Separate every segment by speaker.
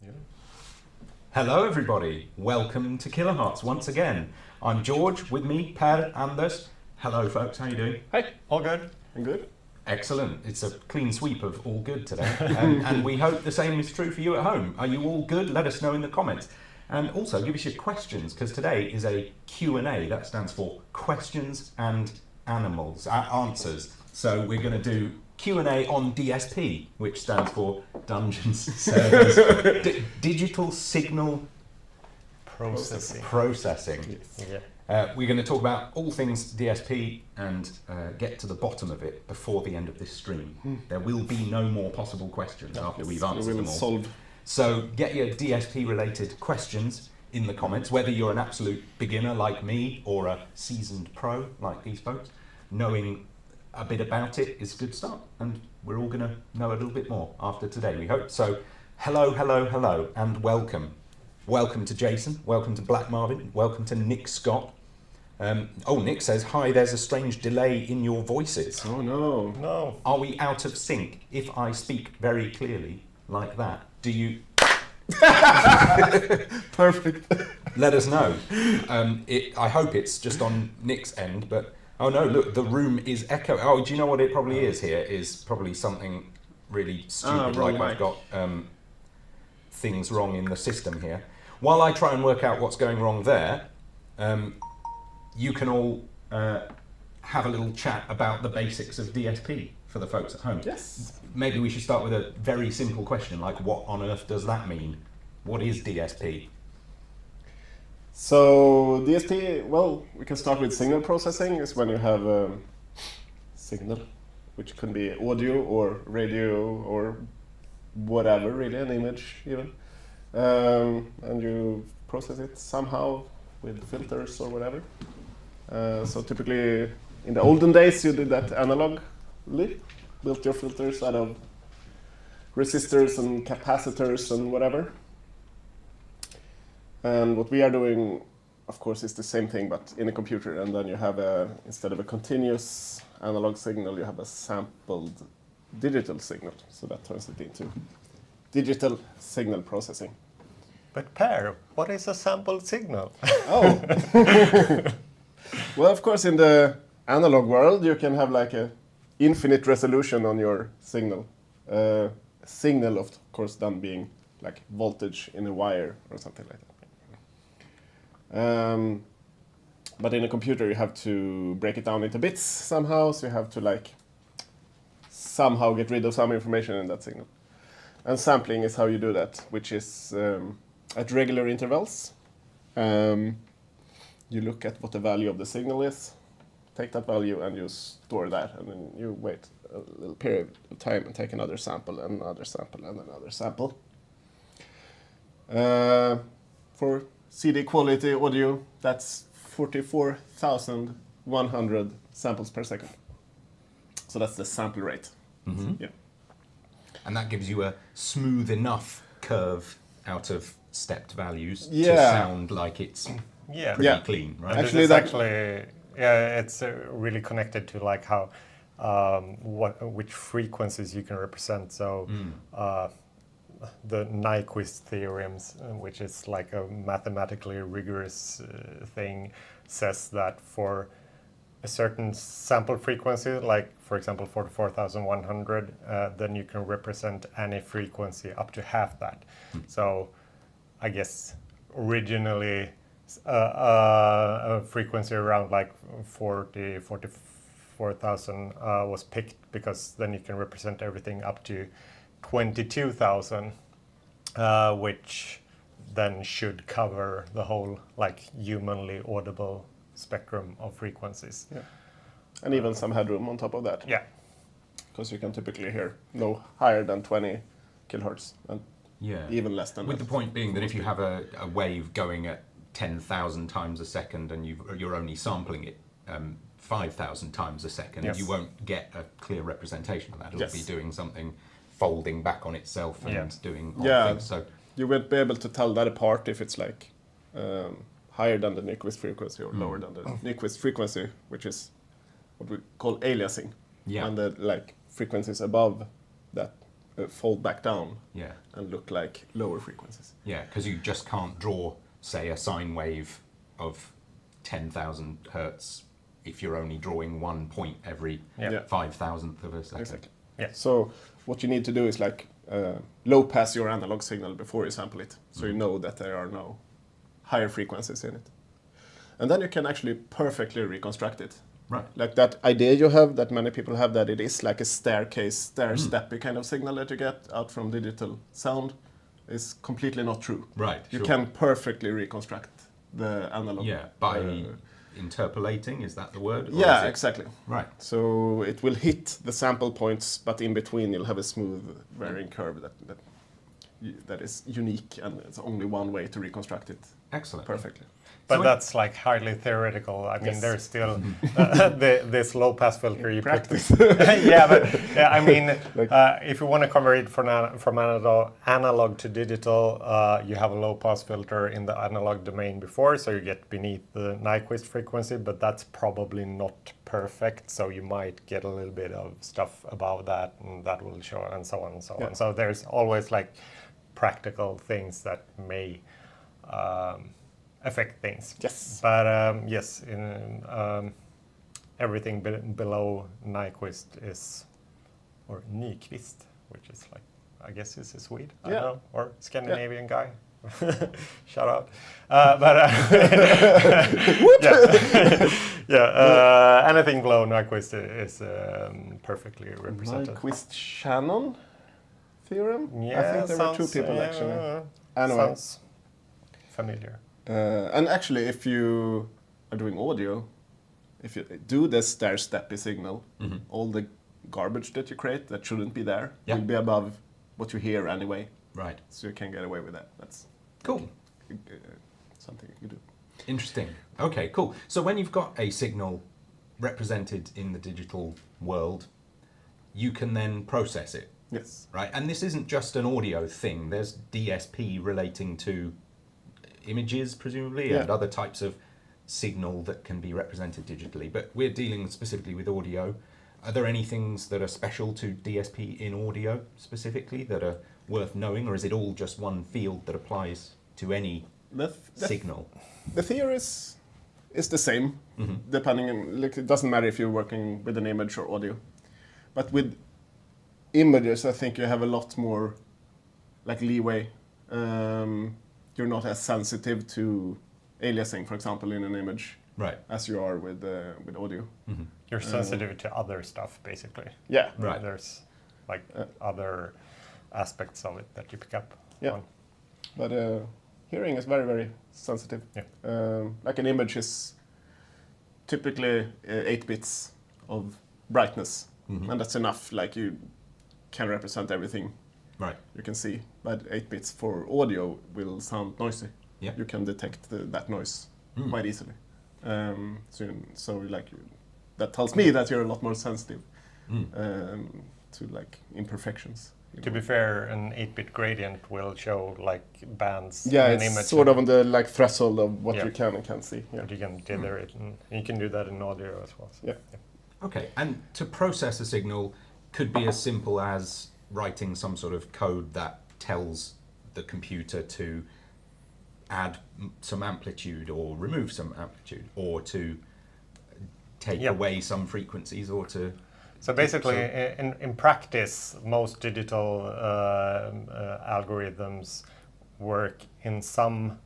Speaker 1: Yeah.
Speaker 2: Hello everybody, welcome to Kilohearts once again. I'm George, with me, Per, Anders. Hello folks, how you doing?
Speaker 1: Hey, all good? I'm good.
Speaker 2: Excellent, it's a clean sweep of all good today. And we hope the same is true for you at home. Are you all good? Let us know in the comments. And also give us your questions, because today is a Q&A, that stands for Questions and Answers. So we're going to do Q&A on DSP, which stands for Dungeons Servers Digital Signal Processing.
Speaker 1: Yeah.
Speaker 2: We're going to talk about all things DSP and get to the bottom of it before the end of this stream. There will be no more possible questions after we've answered them all. So get your DSP related questions in the comments, whether you're an absolute beginner like me or a seasoned pro like these folks. Knowing a bit about it is a good start, and we're all going to know a little bit more after today, we hope. So hello, and welcome. Welcome to Jason, welcome to Black Marvin, welcome to Nick Scott. Nick says, hi, there's a strange delay in your voices.
Speaker 1: Oh no. No.
Speaker 2: Are we out of sync? If I speak very clearly like that, do you...
Speaker 1: Perfect.
Speaker 2: Let us know. I hope it's just on Nick's end, but... Oh no, look, the room is echoing. Oh, do you know what it probably is here? Is probably something really stupid, like I've got things wrong in the system here. While I try and work out what's going wrong there, you can all have a little chat about the basics of DSP for the folks at home.
Speaker 1: Yes.
Speaker 2: Maybe we should start with a very simple question, like what on earth does that mean? What is DSP?
Speaker 1: So DSP, well, we can start with signal processing. Is when you have a signal, which can be audio or radio or whatever, really, an image even. And you process it somehow with filters or whatever. So typically, in the olden days, you did that analogly, built your filters out of resistors and capacitors and whatever. And what we are doing, of course, is the same thing, but in a computer. And then you have instead of a continuous analog signal, you have a sampled digital signal. So that turns it into digital signal processing.
Speaker 3: But Per, what is a sampled signal?
Speaker 1: Oh. Well, of course, in the analog world, you can have like a infinite resolution on your signal. Signal, of course, then being like voltage in a wire or something like that. But in a computer, you have to break it down into bits somehow. So you have to like somehow get rid of some information in that signal. And sampling is how you do that, which is at regular intervals. You look at what the value of the signal is, take that value and you store that, and then you wait a little period of time and take another sample and another sample and another sample. For CD quality audio, that's 44,100 samples per second. So that's the sample rate.
Speaker 2: Mm-hmm.
Speaker 1: Yeah.
Speaker 2: And that gives you a smooth enough curve out of stepped values to
Speaker 1: Yeah.
Speaker 2: sound like it's
Speaker 3: Yeah.
Speaker 2: pretty
Speaker 1: Yeah.
Speaker 2: clean, right?
Speaker 3: And
Speaker 1: Actually,
Speaker 3: this is it's really connected to like how which frequencies you can represent. So the Nyquist theorems, which is like a mathematically rigorous thing, says that for a certain sample frequency, like for example 44,100, then you can represent any frequency up to half that. So I guess originally a frequency around like 44,000 was picked because then you can represent everything up to 22,000, which then should cover the whole like humanly audible spectrum of frequencies.
Speaker 1: Yeah. And even some headroom on top of that.
Speaker 3: Yeah.
Speaker 1: Because you can typically hear no higher than 20 kilohertz and even less than
Speaker 2: With
Speaker 1: that.
Speaker 2: the point being that if you have a wave going at 10,000 times a second and you're only sampling it 5,000 times a second,
Speaker 1: Yes.
Speaker 2: you won't get a clear representation of that. It'll
Speaker 1: Yes.
Speaker 2: be doing something folding back on itself and
Speaker 3: Yeah.
Speaker 2: doing odd
Speaker 1: Yeah.
Speaker 2: things. So
Speaker 1: You won't be able to tell that apart if it's like higher than the Nyquist frequency or lower than the Nyquist frequency, which is what we call aliasing.
Speaker 2: Yeah.
Speaker 1: And the like frequencies above that fold back down
Speaker 2: Yeah.
Speaker 1: and look like lower frequencies.
Speaker 2: Yeah, because you just can't draw, say, a sine wave of 10,000 hertz if you're only drawing 1 point every 5,000th of a second.
Speaker 1: Exactly.
Speaker 3: Yeah.
Speaker 1: So what you need to do is like low pass your analog signal before you sample it, so you know that there are no higher frequencies in it. And then you can actually perfectly reconstruct it.
Speaker 2: Right.
Speaker 1: Like that idea you have, that many people have, that it is like a staircase, stair-steppy kind of signal that you get out from digital sound, is completely not true.
Speaker 2: Right.
Speaker 1: You
Speaker 2: sure.
Speaker 1: can perfectly reconstruct the analog.
Speaker 2: Yeah, by interpolating, is that the word? Or
Speaker 1: Yeah,
Speaker 2: is it-
Speaker 1: exactly.
Speaker 2: Right.
Speaker 1: So it will hit the sample points, but in between you'll have a smooth varying curve that is unique, and it's only one way to reconstruct it
Speaker 2: Excellent.
Speaker 1: perfectly.
Speaker 3: But
Speaker 2: So
Speaker 3: that's like highly theoretical. I mean,
Speaker 1: Yes.
Speaker 3: there's still this low pass filter you
Speaker 1: Practice.
Speaker 3: put. Yeah, but I mean, if you want to convert it from analog to digital, you have a low pass filter in the analog domain before, so you get beneath the Nyquist frequency, but that's probably not perfect. So you might get a little bit of stuff above that, and that will show, and so on and so on. So there's always like practical things that may affect things.
Speaker 1: Yes.
Speaker 3: But yes, in everything below Nyquist is, or Nyquist, which is like, I guess this is Swede, I don't know, or Scandinavian guy. Shout out. Anything below Nyquist is perfectly represented.
Speaker 1: Nyquist-Shannon theorem?
Speaker 3: Yeah,
Speaker 1: I think there were two people actually. Anyway.
Speaker 3: Sounds familiar.
Speaker 1: And actually, if you are doing audio, if you do this stair-steppy signal, all the garbage that you create that shouldn't be there will be above what you hear anyway.
Speaker 2: Right.
Speaker 1: So you can get away with that. That's
Speaker 2: Cool.
Speaker 1: something you can do.
Speaker 2: Interesting. Okay, cool. So when you've got a signal represented in the digital world, you can then process it,
Speaker 1: Yes.
Speaker 2: right? And this isn't just an audio thing. There's DSP relating to images, presumably, and other types of signal that can be represented digitally. But we're dealing specifically with audio. Are there any things that are special to DSP in audio specifically that are worth knowing, or is it all just one field that applies to any signal?
Speaker 1: The theory is the same, depending on, like, it doesn't matter if you're working with an image or audio. But with images, I think you have a lot more like leeway. You're not as sensitive to aliasing, for example, in an image,
Speaker 2: Right.
Speaker 1: as you are with audio.
Speaker 3: You're sensitive to other stuff, basically.
Speaker 1: Yeah.
Speaker 2: Right.
Speaker 3: There's like other aspects of it that you pick up on.
Speaker 1: But hearing is very, very sensitive.
Speaker 3: Yeah.
Speaker 1: Like an image is typically 8 bits of brightness, and that's enough. Like you can represent everything
Speaker 2: Right.
Speaker 1: you can see, but 8 bits for audio will sound noisy.
Speaker 2: Yeah.
Speaker 1: You can detect that noise quite easily. So like that tells me that you're a lot more sensitive to like imperfections.
Speaker 3: To be fair, an 8-bit gradient will show like bands
Speaker 1: Yeah,
Speaker 3: in
Speaker 1: it's
Speaker 3: an image.
Speaker 1: sort of on the like threshold of what
Speaker 3: Yeah.
Speaker 1: you can and can't see. Yeah.
Speaker 3: But you can tether it, and you can do that in audio as well. So.
Speaker 1: Yeah.
Speaker 2: Okay, and to process a signal could be as simple as writing some sort of code that tells the computer to add some amplitude or remove some amplitude, or to take away some frequencies, or to...
Speaker 3: So basically, in practice, most digital algorithms work in some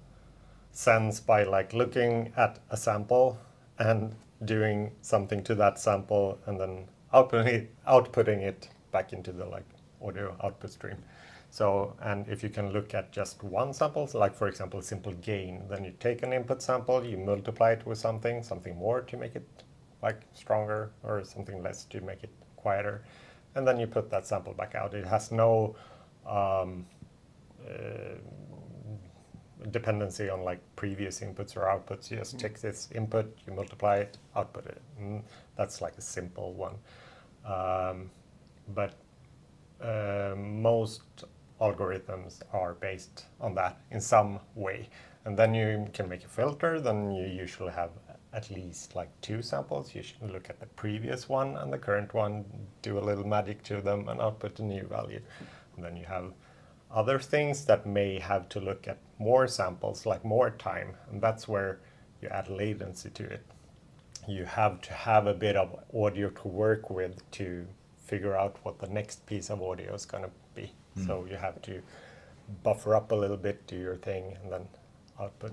Speaker 3: sense by like looking at a sample and doing something to that sample, and then outputting it back into the like audio output stream. So, and if you can look at just one sample, so like for example, simple gain, then you take an input sample, you multiply it with something more to make it like stronger, or something less to make it quieter, and then you put that sample back out. It has no dependency on like previous inputs or outputs. You just take this input, you multiply it, output it. And that's like a simple one. But most algorithms are based on that in some way. And then you can make a filter, then you usually have at least like 2 samples. You should look at the previous one and the current one, do a little magic to them, and output a new value. And then you have other things that may have to look at more samples, like more time, and that's where you add latency to it. You have to have a bit of audio to work with to figure out what the next piece of audio is going to be. So you have to buffer up a little bit, do your thing, and then output.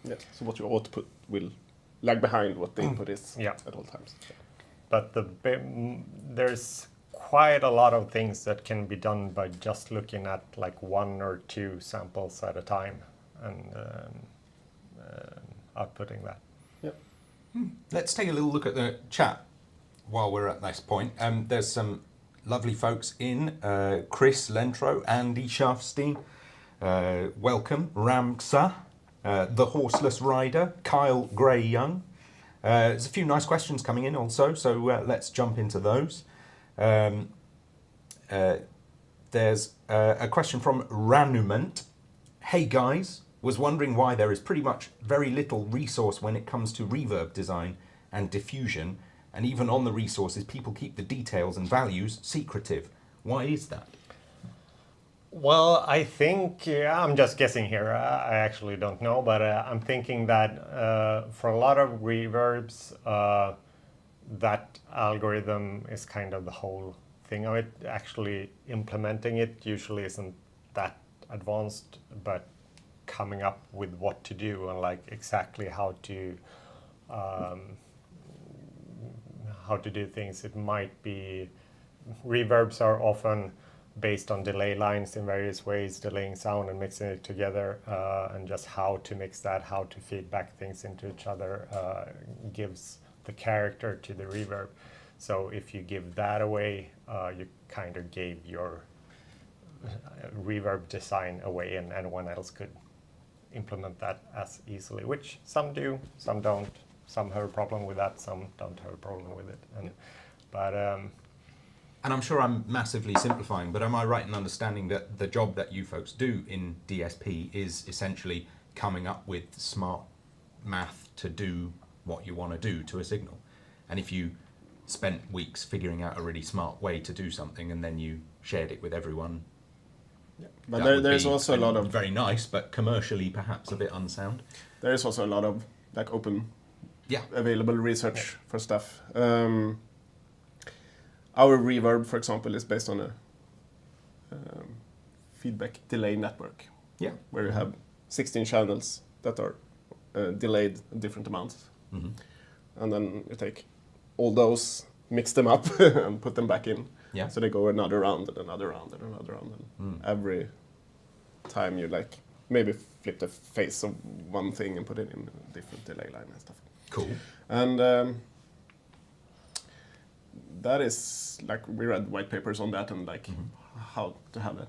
Speaker 1: Yeah. So what you output will lag behind what the input is at all times.
Speaker 3: But there's quite a lot of things that can be done by just looking at like 1 or 2 samples at a time and outputting that.
Speaker 1: Yeah.
Speaker 2: Let's take a little look at the chat while we're at this point. There's some lovely folks in. Chris Lentro, Andy Schafstein, welcome. Ramksa, The Horseless Rider, Kyle Gray-Young. There's a few nice questions coming in also, so let's jump into those. There's a question from Ranument. Hey guys, was wondering why there is pretty much very little resource when it comes to reverb design and diffusion, and even on the resources people keep the details and values secretive. Why is that?
Speaker 3: Well, I think, I'm just guessing here, I actually don't know, but I'm thinking that for a lot of reverbs, that algorithm is kind of the whole thing of it. Actually implementing it usually isn't that advanced, but coming up with what to do and like exactly how to do things. It might be, reverbs are often based on delay lines in various ways, delaying sound and mixing it together, and just how to mix that, how to feed back things into each other gives the character to the reverb. So if you give that away, you kind of gave your reverb design away, and anyone else could implement that as easily, which some do, some don't. Some have a problem with that, some don't have a problem with it.
Speaker 2: And I'm sure I'm massively simplifying, but am I right in understanding that the job that you folks do in DSP is essentially coming up with smart math to do what you want to do to a signal? And if you spent weeks figuring out a really smart way to do something and then you shared it with everyone,
Speaker 1: but there's also a lot of
Speaker 2: very nice, but commercially perhaps a bit unsound.
Speaker 1: There is also a lot of like open, available research for stuff. Our reverb, for example, is based on a feedback delay network.
Speaker 2: Yeah.
Speaker 1: Where you have 16 channels that are delayed in different amounts.
Speaker 2: Mm-hmm.
Speaker 1: And then you take all those, mix them up, and put them back in.
Speaker 2: Yeah.
Speaker 1: So they go another round and another round and another round. And every time you like maybe flip the face of one thing and put it in a different delay line and stuff.
Speaker 2: Cool.
Speaker 1: And that is like, we read white papers on that and like how to have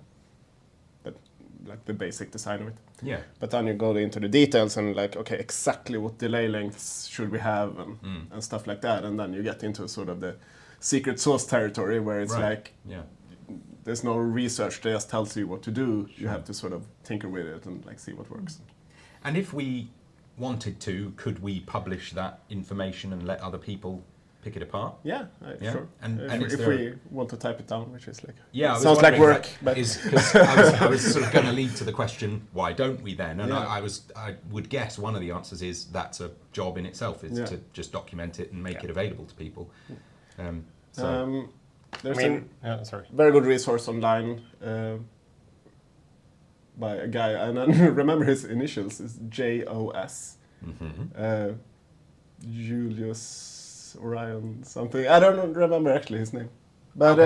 Speaker 1: like the basic design of it.
Speaker 2: Yeah.
Speaker 1: But then you go into the details and like, okay, exactly what delay lengths should we have and stuff like that. And then you get into sort of the secret sauce territory where it's like, there's no research, they just tells you what to do. You have to sort of tinker with it and like see what works.
Speaker 2: And if we wanted to, could we publish that information and let other people pick it apart?
Speaker 1: Yeah, sure.
Speaker 2: And
Speaker 1: if we want to type it down, which is like,
Speaker 2: sounds
Speaker 1: like work.
Speaker 2: But I was sort of going to lead to the question, why don't we then? And I would guess one of the answers is that's a job in itself, is to just document it and make it available to people.
Speaker 1: There's a very good resource online by a guy, and I remember his initials is JOS. Julius Orion something. I don't remember actually his name. But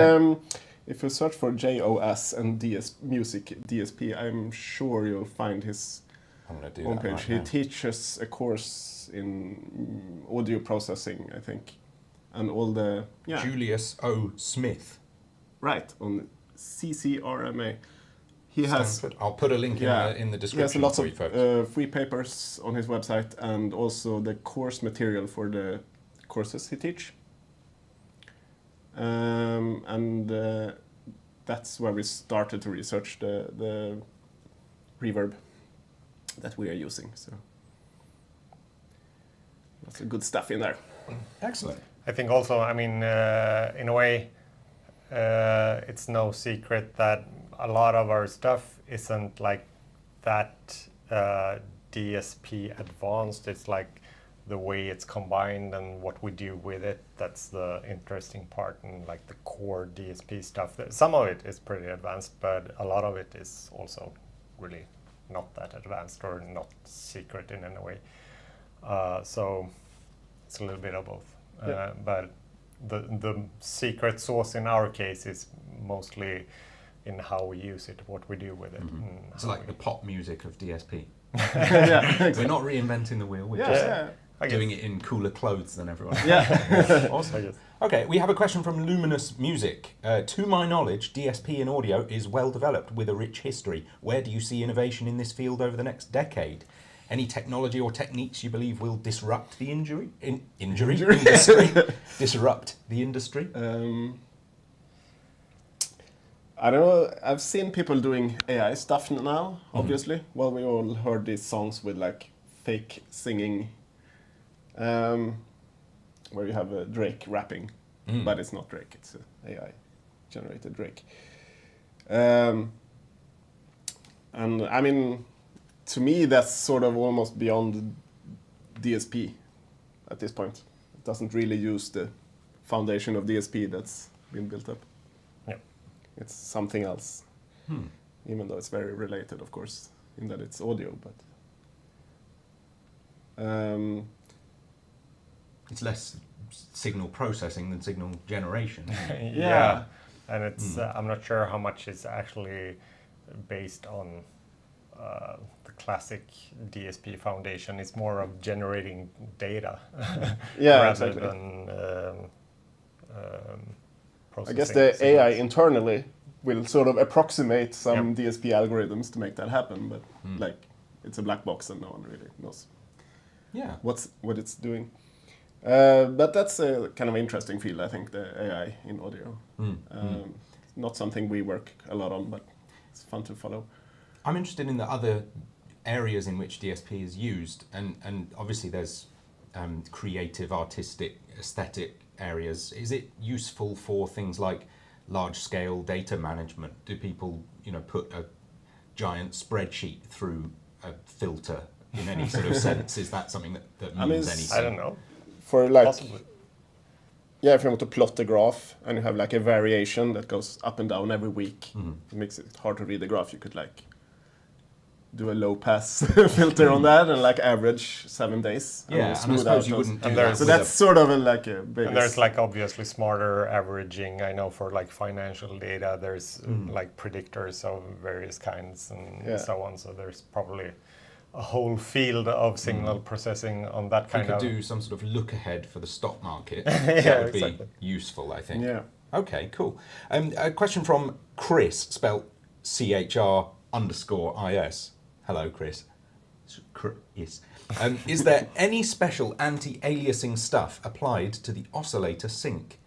Speaker 1: if you search for JOS and Music DSP, I'm sure you'll find his homepage. He teaches a course in audio processing, I think. And all the...
Speaker 2: Julius O. Smith.
Speaker 1: Right, on CCRMA. He has...
Speaker 2: I'll put a link in the description.
Speaker 1: He has lots of free papers on his website and also the course material for the courses he teaches. And that's where we started to research the reverb that we are using. So lots of good stuff in there.
Speaker 2: Excellent.
Speaker 3: I think also, I mean, in a way, it's no secret that a lot of our stuff isn't like that DSP advanced. It's like the way it's combined and what we do with it. That's the interesting part, and like the core DSP stuff. Some of it is pretty advanced, but a lot of it is also really not that advanced or not secret in any way. So it's a little bit of both. But the secret sauce in our case is mostly in how we use it, what we do with it.
Speaker 2: It's like the pop music of DSP.
Speaker 1: Exactly.
Speaker 2: We're not reinventing the wheel, we're just doing it in cooler clothes than everyone else.
Speaker 1: Yeah.
Speaker 2: Awesome. Okay, we have a question from Luminous Music. To my knowledge, DSP in audio is well developed with a rich history. Where do you see innovation in this field over the next decade? Any technology or techniques you believe will disrupt the industry? Disrupt the industry?
Speaker 1: I don't know. I've seen people doing AI stuff now, obviously. Well, we all heard these songs with like fake singing, where you have Drake rapping, but it's not Drake, it's AI generated Drake. And I mean, to me, that's sort of almost beyond DSP at this point. It doesn't really use the foundation of DSP that's been built up.
Speaker 3: Yeah.
Speaker 1: It's something else, even though it's very related, of course, in that it's audio. But
Speaker 2: it's less signal processing than signal generation.
Speaker 3: Yeah, and it's I'm not sure how much is actually based on the classic DSP foundation. It's more of generating data rather than processing.
Speaker 1: I guess the
Speaker 3: signals.
Speaker 1: AI internally will sort of approximate some DSP algorithms to make that happen, but like it's a black box and no one really knows what it's doing. But that's a kind of interesting field, I think, the AI in audio. Not something we work a lot on, but it's fun to follow.
Speaker 2: I'm interested in the other areas in which DSP is used, and obviously there's creative, artistic, aesthetic areas. Is it useful for things like large-scale data management? Do people, put a giant spreadsheet through a filter in any sort of sense? Is that something that means anything?
Speaker 3: I don't know.
Speaker 1: For like,
Speaker 3: Possibly.
Speaker 1: Yeah, if you want to plot a graph and you have like a variation that goes up and down every week, it makes it hard to read the graph. You could like do a low pass filter on that and like average 7 days.
Speaker 2: Yeah, and I suppose you wouldn't do that.
Speaker 1: So that's sort of like a big.
Speaker 3: And there's like obviously smarter averaging. I know for like financial data, there's like predictors of various kinds and so on. So there's probably a whole field of signal processing on that kind of.
Speaker 2: You could do some sort of look ahead for the stock market. That would be useful, I think.
Speaker 1: Yeah.
Speaker 2: Okay, cool. A question from Chris, spelled CHR_IS. Hello, Chris. Yes. Is there any special anti-aliasing stuff applied to the oscillator sync?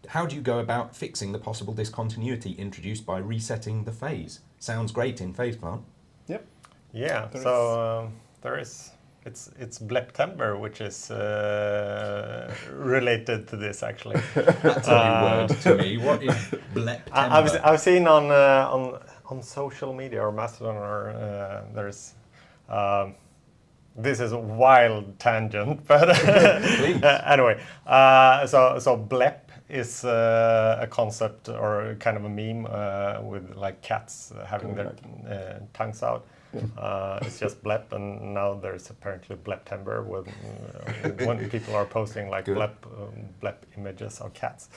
Speaker 2: How do you go about fixing the possible discontinuity introduced by resetting the phase? Sounds great in phase plant.
Speaker 1: Yep.
Speaker 3: Yeah. There is. It's Bleptember, which is related to this actually.
Speaker 2: That's a new word to me. What is Bleptember?
Speaker 3: I've seen on social media or Mastodon or there's. This is a wild tangent, but anyway. So Blep is a concept or kind of a meme with like cats having their tongues out. It's just Blep, and now there's apparently Bleptember when people are posting like Blep images of cats,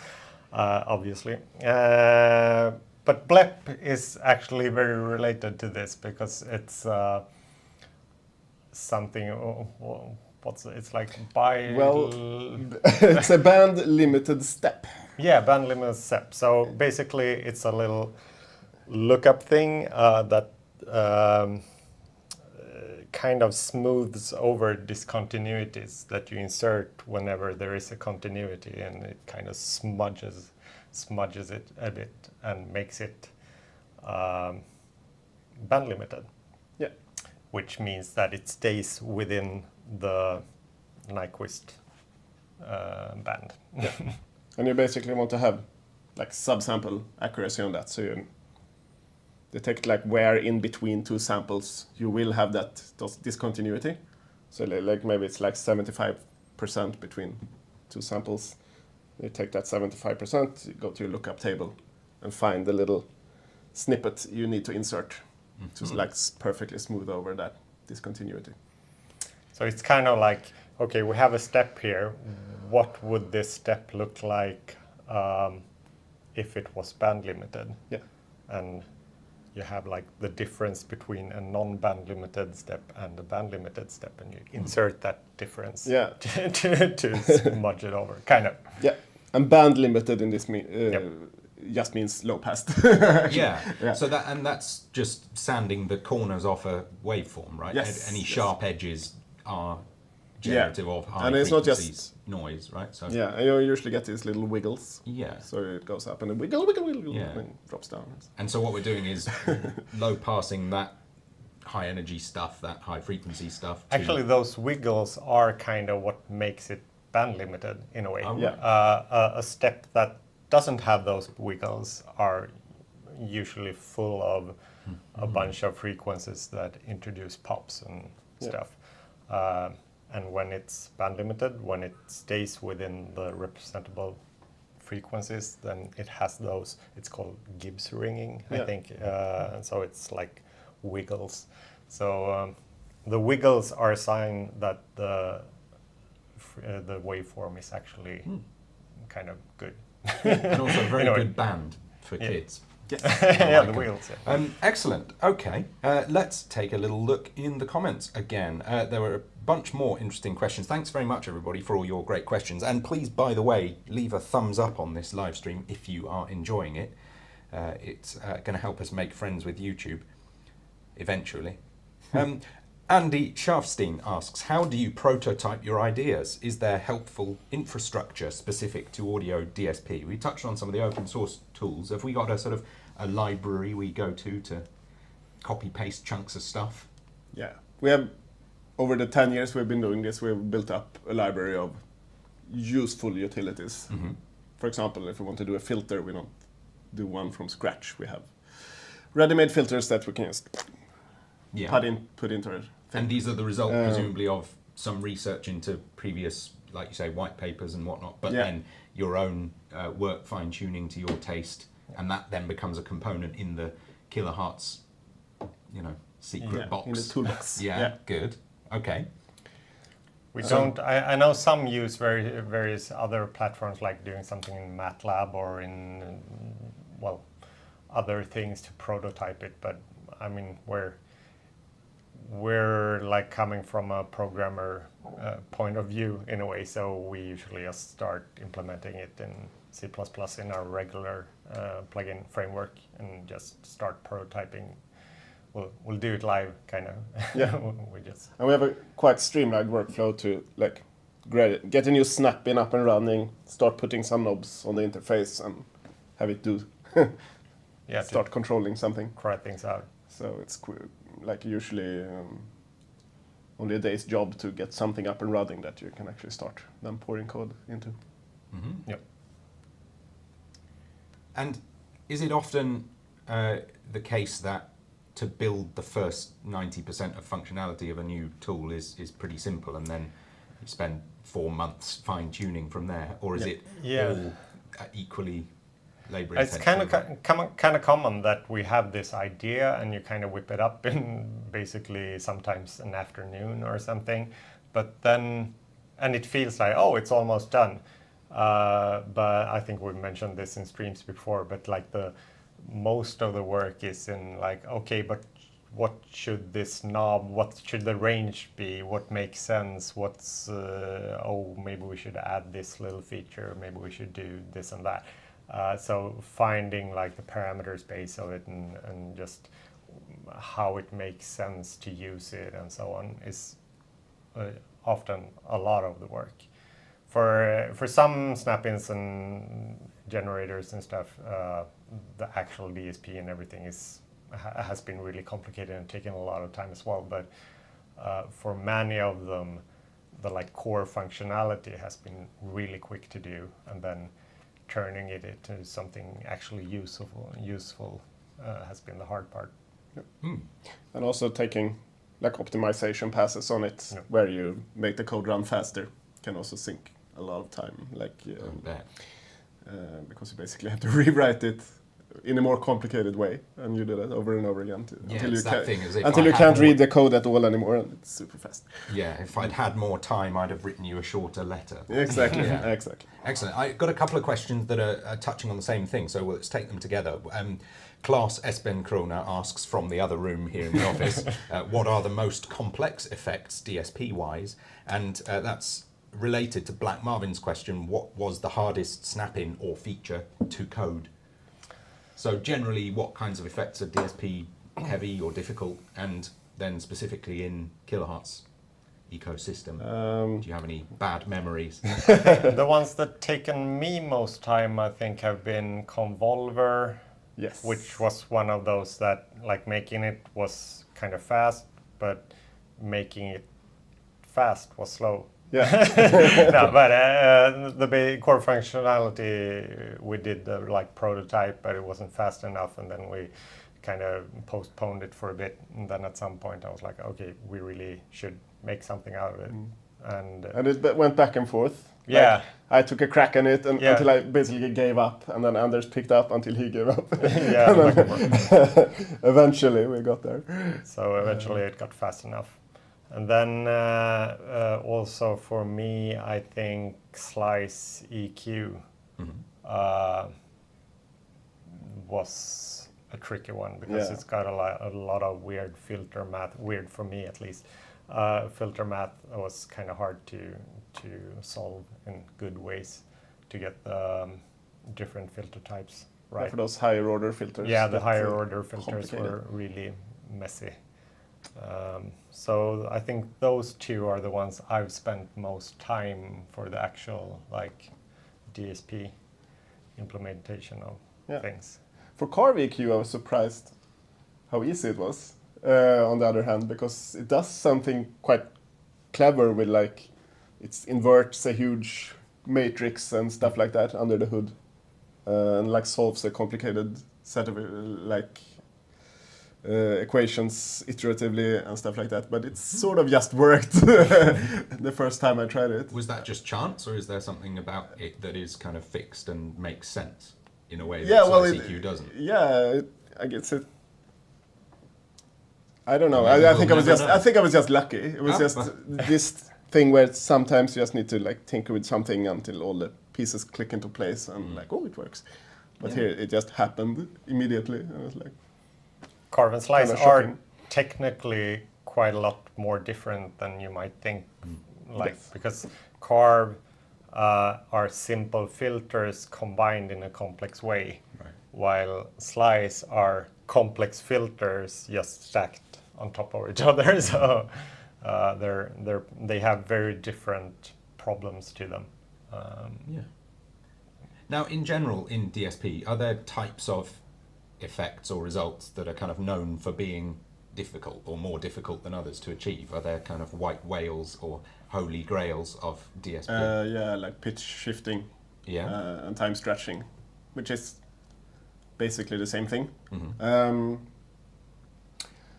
Speaker 3: obviously. But Blep is actually very related to this because it's something. It's like
Speaker 1: it's a band limited step.
Speaker 3: Yeah, band limited step. So basically, it's a little lookup thing that. Kind of smooths over discontinuities that you insert whenever there is a continuity, and it kind of smudges it a bit and makes it band limited. Yeah, which means that it stays within the Nyquist band.
Speaker 1: Yeah. And you basically want to have like subsample accuracy on that, so detect like where in between two samples you will have that discontinuity. So like maybe it's like 75% between two samples. You take that 75%, you go to your lookup table and find the little snippet you need to insert to like perfectly smooth over that discontinuity.
Speaker 3: So it's kind of like, okay, we have a step here. What would this step look like if it was band limited?
Speaker 1: Yeah.
Speaker 3: And you have like the difference between a non-band limited step and a band limited step, and you insert that difference to smudge it over, kind of.
Speaker 1: Yeah, and band limited in this just means low pass.
Speaker 2: Yeah. So that's just sanding the corners off a waveform, right?
Speaker 1: Yes.
Speaker 2: Any sharp edges are generative of high
Speaker 1: and it's
Speaker 2: frequency
Speaker 1: not just
Speaker 2: noise, right? So
Speaker 1: yeah, and you usually get these little wiggles.
Speaker 2: Yeah.
Speaker 1: So it goes up and then wiggle, wiggle, wiggle,
Speaker 2: Yeah.
Speaker 1: and then drops down.
Speaker 2: And so what we're doing is low passing that high energy stuff, that high frequency stuff.
Speaker 3: Actually, those wiggles are kind of what makes it band limited in a way.
Speaker 2: Oh,
Speaker 1: yeah.
Speaker 3: A step that doesn't have those wiggles are usually full of a bunch of frequencies that introduce pops and stuff. And when it's band limited, when it stays within the representable frequencies, then it has those, it's called Gibbs ringing, I think. So it's like wiggles. So the wiggles are a sign that the waveform is actually kind of good.
Speaker 2: And also a very
Speaker 3: Anyway.
Speaker 2: good band for kids.
Speaker 1: Yes.
Speaker 3: Yeah,
Speaker 2: like
Speaker 3: the
Speaker 2: it.
Speaker 3: wheels.
Speaker 2: Excellent. Okay, let's take a little look in the comments again. There were a bunch more interesting questions. Thanks very much, everybody, for all your great questions. And please, by the way, leave a thumbs up on this live stream if you are enjoying it. It's going to help us make friends with YouTube eventually. Andy Scharfstein asks, how do you prototype your ideas? Is there helpful infrastructure specific to audio DSP? We touched on some of the open source tools. Have we got a sort of a library we go to copy paste chunks of stuff?
Speaker 1: Yeah, we have, over the 10 years we've been doing this, we've built up a library of useful utilities. For example, if we want to do a filter, we don't do one from scratch. We have ready-made filters that we can just put into it.
Speaker 2: And these are the result, presumably, of some research into previous, like you say, white papers and whatnot, but then your own work fine-tuning to your taste, and that then becomes a component in the Kilohearts, secret box.
Speaker 1: In the toolbox.
Speaker 2: Good. Okay.
Speaker 3: We don't. I know some use various other platforms, like doing something in MATLAB or in other things to prototype it. But I mean, we're like coming from a programmer point of view in a way. So we usually just start implementing it in C++ in our regular plugin framework and just start prototyping. We'll do it live, kind of.
Speaker 1: Yeah. And we have a quite streamlined workflow to like get a new snap-in up and running, start putting some knobs on the interface, and have it do start controlling something.
Speaker 3: Try things out.
Speaker 1: So it's like usually only a day's job to get something up and running that you can actually start then pouring code into.
Speaker 3: Yep.
Speaker 2: And is it often the case that to build the first 90% of functionality of a new tool is pretty simple, and then you spend 4 months fine-tuning from there? Or is it all equally labor intensive?
Speaker 3: It's kind of common that we have this idea and you kind of whip it up in basically sometimes an afternoon or something, but then, and it feels like, oh, it's almost done. But I think we've mentioned this in streams before, but like most of the work is in like, okay, but what should this knob, what should the range be, what makes sense, what's, maybe we should add this little feature, maybe we should do this and that. So finding like the parameter space of it and just how it makes sense to use it and so on is often a lot of the work. For some snap-ins and generators and stuff, the actual DSP and everything has been really complicated and taken a lot of time as well. But for many of them, the like core functionality has been really quick to do, and then turning it into something actually useful has been the hard part.
Speaker 1: Yep. And also taking like optimization passes on it, where you make the code run faster, can also sink a lot of time. Like because you basically have to rewrite it in a more complicated way, and you do that over and over again until you can't read the code at all anymore, and it's super fast.
Speaker 2: Yeah, if I'd had more time, I'd have written you a shorter letter.
Speaker 1: Exactly, exactly.
Speaker 2: Excellent. I've got a couple of questions that are touching on the same thing, so let's take them together. Klaus Esben Krona asks from the other room here in the office, what are the most complex effects DSP-wise? And that's related to Black Marvin's question, what was the hardest snap-in or feature to code? So generally, what kinds of effects are DSP heavy or difficult, and then specifically in Kilohearts ecosystem? Do you have any bad memories?
Speaker 3: The ones that taken me most time, I think, have been Convolver, which was one of those that, like, making it was kind of fast, but making it fast was slow.
Speaker 1: Yeah.
Speaker 3: No, but the big core functionality, we did the prototype, but it wasn't fast enough, and then we kind of postponed it for a bit, and then at some point I was like, okay, we really should make something out of it. And
Speaker 1: it went back and forth.
Speaker 3: Yeah.
Speaker 1: Like, I took a crack on it until I basically gave up, and then Anders picked up until he gave up.
Speaker 3: Yeah.
Speaker 1: Eventually we got there.
Speaker 3: So eventually it got fast enough. And then also for me, I think Slice EQ was a tricky one, because it's got a lot of weird filter math, weird for me at least. Filter math was kind of hard to solve in good ways to get the different filter types right.
Speaker 1: For those higher order filters.
Speaker 3: Yeah, the higher order filters were really messy. So I think those two are the ones I've spent most time for the actual DSP implementation of things.
Speaker 1: For Carve EQ, I was surprised how easy it was. On the other hand, because it does something quite clever with it inverts a huge matrix and stuff like that under the hood, and solves a complicated set of equations iteratively and stuff like that, but it sort of just worked the first time I tried it.
Speaker 2: Was that just chance, or is there something about it that is kind of fixed and makes sense in a way that Slice EQ doesn't?
Speaker 1: Yeah, I guess it. I don't know. I think I was just lucky. It was just this thing where sometimes you just need to tinker with something until all the pieces click into place and it works. But here it just happened immediately. I was like.
Speaker 3: Carve and Slice are technically quite a lot more different than you might think, because Carve are simple filters combined in a complex way, while Slice are complex filters just stacked on top of each other. So they have very different problems to them.
Speaker 2: Now, in general, in DSP, are there types of effects or results that are kind of known for being difficult or more difficult than others to achieve? Are there kind of white whales or holy grails of DSP?
Speaker 1: Like pitch shifting and time stretching, which is basically the same thing.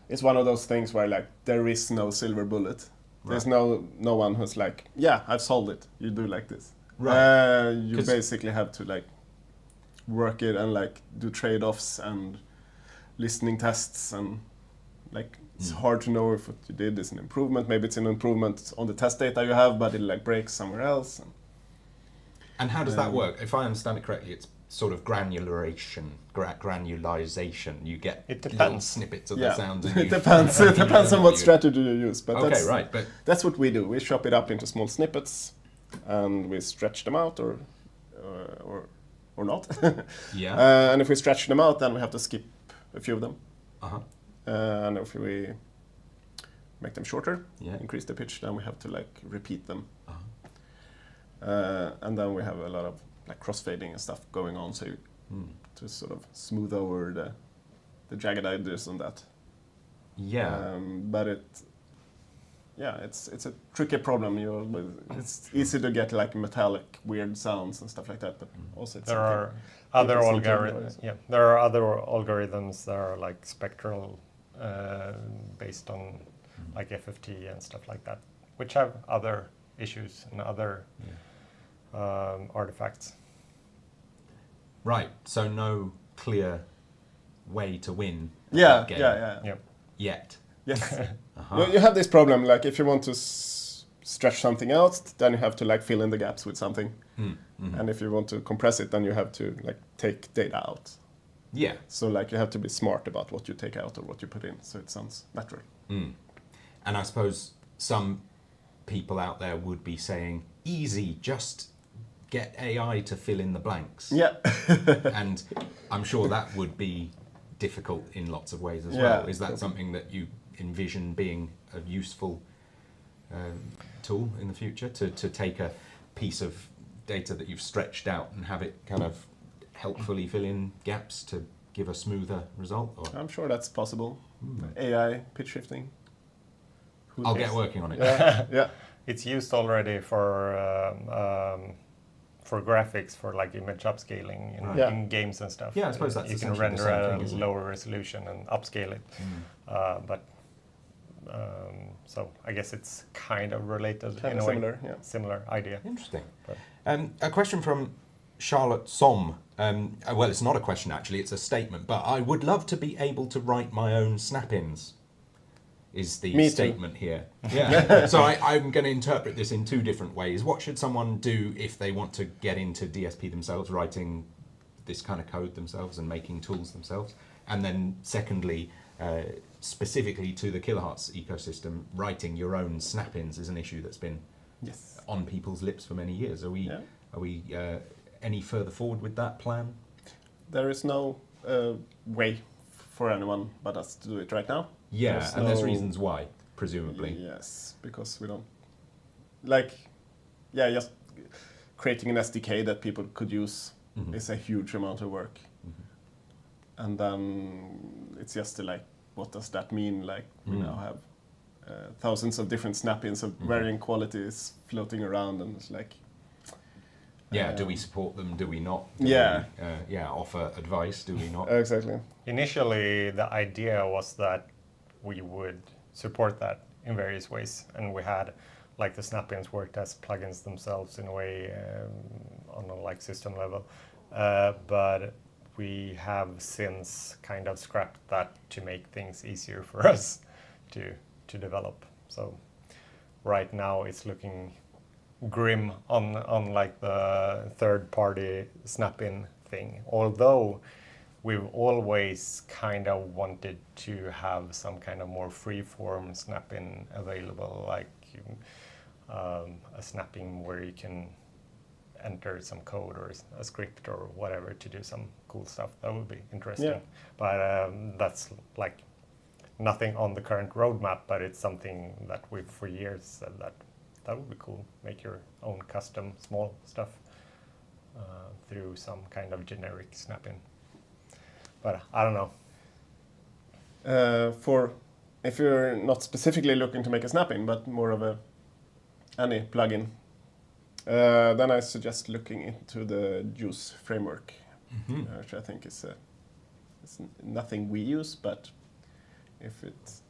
Speaker 1: It's one of those things where there is no silver bullet. There's no one who's I've solved it, you do like this. You basically have to work it and do trade-offs and listening tests, and it's hard to know if what you did is an improvement. Maybe it's an improvement on the test data you have, but it breaks somewhere else.
Speaker 2: And how does that work? If I understand it correctly, it's sort of granularization. You get little snippets of the sounds.
Speaker 1: It depends. It depends on what strategy you use. But that's what we do. We chop it up into small snippets, and we stretch them out, or not. And if we stretch them out, then we have to skip a few of them. And if we make them shorter, increase the pitch, then we have to repeat them. And then we have a lot of crossfading and stuff going on, so to sort of smooth over the jagged edges on that. But it's a tricky problem. It's easy to get like metallic weird sounds and stuff like that, but also
Speaker 3: there are other algorithms. Yeah, there are other algorithms that are like spectral, based on like FFT and stuff like that, which have other issues and other artifacts.
Speaker 2: Right. So no clear way to win.
Speaker 1: Yeah.
Speaker 2: Yet.
Speaker 1: Yes. You have this problem, like if you want to stretch something out, then you have to like fill in the gaps with something. And if you want to compress it, then you have to like take data out.
Speaker 2: Yeah.
Speaker 1: So like you have to be smart about what you take out or what you put in, so it sounds natural.
Speaker 2: And I suppose some people out there would be saying, easy, just get AI to fill in the blanks.
Speaker 1: Yeah.
Speaker 2: And I'm sure that would be difficult in lots of ways as well. Is that something that you envision being a useful tool in the future, to take a piece of data that you've stretched out and have it kind of helpfully fill in gaps to give a smoother result? Or?
Speaker 1: I'm sure that's possible. AI pitch shifting.
Speaker 2: I'll get working on it.
Speaker 1: Yeah.
Speaker 3: It's used already for graphics, for like image upscaling in games and stuff.
Speaker 2: Yeah, I suppose that's
Speaker 3: you can render at a lower resolution and upscale it. So I guess it's kind of related in a
Speaker 1: similar,
Speaker 3: way. Similar idea.
Speaker 2: Interesting. A question from Charlotte Somm. Well, it's not a question actually, it's a statement. But I would love to be able to write my own snap-ins. Is the statement here. Yeah. So I'm going to interpret this in two different ways. What should someone do if they want to get into DSP themselves, writing this kind of code themselves and making tools themselves? And then secondly, specifically to the Kilohearts ecosystem, writing your own snap-ins is an issue that's been on people's lips for many years. Are we any further forward with that plan?
Speaker 1: There is no way for anyone but us to do it right now.
Speaker 2: Yeah, and there's reasons why, presumably.
Speaker 1: Yes, because we don't just creating an SDK that people could use is a huge amount of work. And then it's just like, what does that mean? Like we now have thousands of different snap-ins of varying qualities floating around, and it's like,
Speaker 2: do we support them? Do we not? Do we, offer advice? Do we not?
Speaker 1: Exactly.
Speaker 3: Initially, the idea was that we would support that in various ways, and we had like the snap-ins worked as plugins themselves in a way on a like system level, but we have since kind of scrapped that to make things easier for us to develop. So right now it's looking grim on like the third-party snap-in thing, although we've always kind of wanted to have some kind of more free-form snap-in available, like a snap-in where you can enter some code or a script or whatever to do some cool stuff. That would be interesting. But that's like nothing on the current roadmap, but it's something that we've for years said that would be cool. Make your own custom small stuff through some kind of generic snap-in. But I don't know. If you're not specifically looking to make a snap-in, but more of any plugin, then I suggest looking into the Juice framework, which I think is it's nothing we use, but if it